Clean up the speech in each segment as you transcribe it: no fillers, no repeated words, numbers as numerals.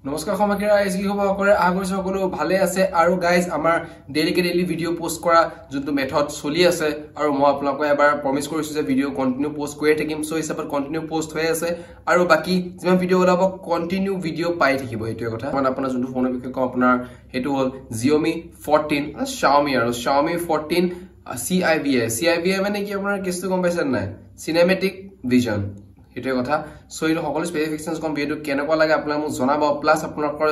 নমস্কাৰ সমাকিৰা আইজ কি খবৰ কৰে আগৰ সকলো ভালে আছে আৰু গাইজ আমাৰ ডেইলি ভিডিও পোষ্ট কৰা যোনটো মেথড চলি আছে আৰু মই আপোনালোকক এবাৰ প্ৰমিস কৰিছো যে ভিডিও কন্টিনিউ পোষ্ট কৰি থাকিম সো হিচাপত কন্টিনিউ পোষ্ট হৈ আছে আৰু বাকি যিমান ভিডিও ওলাব কন্টিনিউ ভিডিও পাই থাকিব এইটোৱে কথা মানে আপোনাৰ যোনটো ফোনৰ বিষয়ে কম আপোনাৰ হেতু হল Xiaomi 14 Xiaomi আৰু Xiaomi 14 CIVA মানে কি আপোনাৰ কেছটো গম পাইছেন নাই সিনেমেটিক ভিজন এটাই কথা সো এই সকল স্পেসিফিকেশনস কম ভিডিও কেনেকুৱা লাগে আপোনাক মোক জনাব প্লাস আপোনালোকৰ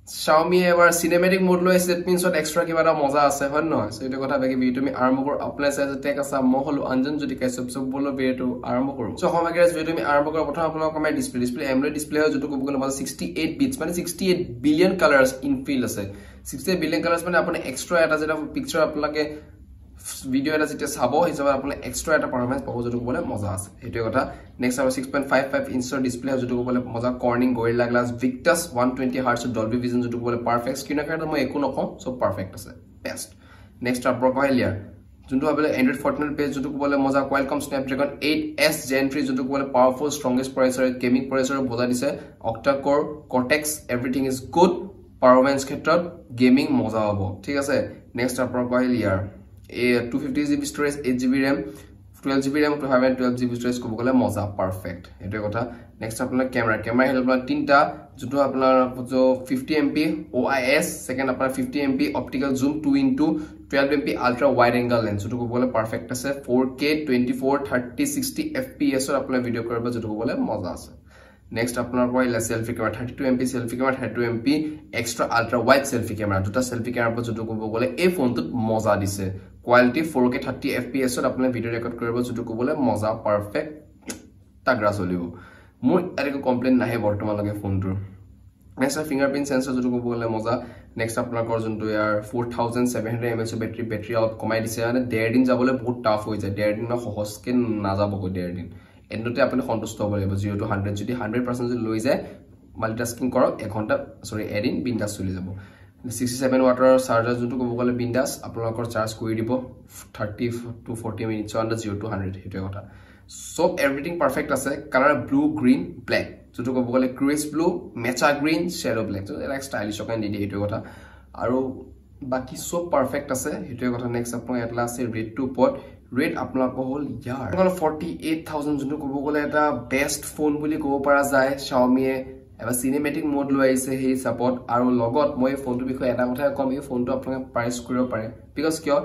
Xiaomi এবাৰ সিনেমেটিক মোড লৈ আছে দ্যাট মিন্স অত এক্সট্ৰা কিবা এটা মজা আছে হয় নহয় সো এটা কথা বাকি ভিডিও আমি আৰম্ভ কৰো আপোনাৰ চাইছে টেক আছে মই হলো অঞ্জন যদি কাশ্যপ সব বলো ভিডিও আৰম্ভ কৰো সো সমাগেৰ ভিডিও আমি আৰম্ভ কৰো প্ৰথম আপোনালোকৰ মই ডিসপ্লে AMOLED ডিসপ্লে হয় যেটো ক'ব গলে 68 বিটস মানে 68 বিলিয়ন কালাৰ্স ইন ফিল আছে 68 বিলিয়ন কালাৰ্স মানে আপুনি এক্সট্ৰা এটা যেটা পিকচাৰ আপোনালোকে ভিডিও এটা যেটা চাবো হিচাপে আপুনি এক্সট্ৰা এটা পাৰফৰম্যান্স পাবো যেটো ক'বলে মজা আছে এটোই কথা নেক্সট আমাৰ 6.55 ইঞ্চৰ ডিসপ্লে যেটো ক'বলে মজা Corning Gorilla Glass Victus 120 Hz Dolby Vision যেটো ক'বলে পাৰফেক্ট স্ক্ৰিনৰ কাৰণে মই একো নকম সব পাৰফেক্ট আছে বেষ্ট নেক্সট আপৰ কহিলিয়া যোনটো ভাবে Android 14 পেজ যেটো ক'বলে মজা Qualcomm Snapdragon 8s Gen 3 যেটো ক'বলে পাওয়ারফুল স্ট্রংগেস্ট প্ৰসেসৰ গেমিং প্ৰসেসৰ বজা দিছে octa core cortex everything is good পাৰফৰম্যান্স ক্ষেত্ৰত গেমিং মজা হ'ব ঠিক আছে নেক্সট আপৰ কহিলিয়া 250GB storage 8GB RAM 12GB RAM 212GB storage কব গলে মজা পারফেক্ট এটাই কথা নেক্সট আপোনাৰ ক্যামেৰা হেল আপোনাৰ তিনটা যেটো আপোনাৰ 50MP OIS সেকেন্ড আপোনাৰ 50MP অপটিক্যাল জুম 2x12MP ultra wide angle lens যেটো কব গলে পাৰফেক্ট আছে 4K 24 30 60 FPS ৰ আপোনাৰ ভিডিও কৰিব যেটো কব গলে মজা আছে নেক্সট আপোনাৰ কইলা selfie camera 32MP selfie camera 32MP extra ultra wide selfie camera দুটা সেলফি ক্যামেৰা যেটো কব গলে এই ফোনটোত মজা দিছে কোয়ালিটি 4K 30 FPS ত আপুনি ভিডিও ৰেকৰ্ড কৰিব যেটো ক'বলে মজা পাৰফেক্ট তাগৰা চলিব মোৰ এটাকো কমপ্লেইন নাহে বৰ্তমান লগে ফোনটোৰ নেক্সট ফিংগাৰপ্ৰিন্ট সেন্সৰ যেটো ক'বলে মজা নেক্সট আপোনাকৰ যোনটো ইয়াৰ 4700 mAh বেটাৰি আউট কমাই দিছে মানে 1.5 দিন যাবলৈ বহুত টাফ হৈ যায় 1.5 দিন সহজকে না যাব 1.5 দিন এন্ডতে আপুনি সন্তুষ্ট হ'ব লাগিব 0 to 100 যদি 100% যদি লৈ যায় মাল্টিটাস্কিং কৰক 1 ঘণ্টা সৰি এদিন বিন্দাস চলি যাব 67 ওয়াটৰ চাৰ্জাৰ যোনটো ক'ব গলে বিন্দাস আপোনালোকৰ চাৰ্জ কৰি দিব 30 to 40 মিনিটছ আন্ডাৰ 0 to 100 হেটো কথা সব এভৰিথিং পাৰফেক্ট আছে কালাৰ ব্লু গ্ৰীন ব্ল্যাক যেটো ক'ব গলে ক্ৰিস ব্লু মেচা গ্ৰীন শ্যাডো ব্ল্যাক এটা স্টাইলিশ কাইন্ড দি হেটো কথা আৰু বাকি সব পাৰফেক্ট আছে হেটো কথা নেক্সট আপোনাৰ এটলা আছে ৰেড টু পট ৰেড আপোনালোকৰ হল ইয়াৰ 48000 যোনটো ক'ব গলে এটা বেষ্ট ফোন বুলি ক'ব পৰা যায় Xiaomi এবা সিনেমেটিক মোড লৈ আইছে হে সাপোৰ্ট আৰু লগত মই ফোনটো বিষয় এটা কথা কম এই ফোনটো আপোনাক প্রাইস কৰিব পাৰে বিকজ কিয়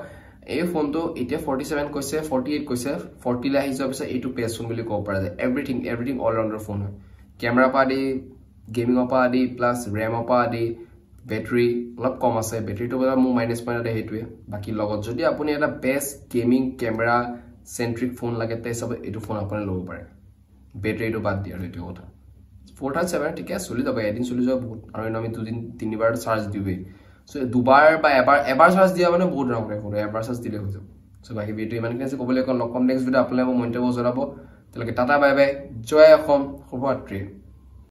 এই ফোনটো এতিয়া 47 কৈছে 48 কৈছে 40 লে আহি যোৱাৰ পিছত এইটো বেষ্ট ফোন বুলি ক'ব পৰা যায় এভৰিথিং অল ৰাউন্ডাৰ ফোন হয় camera Padi gaming Padi plus RAM Padi ব্যাটাৰি অলপ কম আছে ব্যাটাৰিটো বলা মোৰ মাইনাস পইণ্ট আছে হেতুৱে বাকি লগত যদি আপুনি এটা best gaming camera centric phone লাগে তে সব এইটো ফোন আপুনি ল'ব পাৰে ব্যাটাৰিটো বাদ দিয়া এইটো কথা 47 ঠিক আছে চলি যাব এদিন চলি যাব বহুত আৰু আমি দুদিন তিনিবাৰ চাৰ্জ দিবে সো দুবাৰ বা এবাৰ চাৰ্জ দিয়া মানে বহুত ৰাউন্ড ৰাখো এবাৰ চাৰ্জ দিলে হৈ যাব সো বাকি ভিডিও ইমান কিনে ক'বলৈ কোন লকম নেক্সট ভিডিও আপোনালোকে মন্তব্য জনাব তেলকে টাটা বাই বাই জয় অসম শুভৰাত্ৰি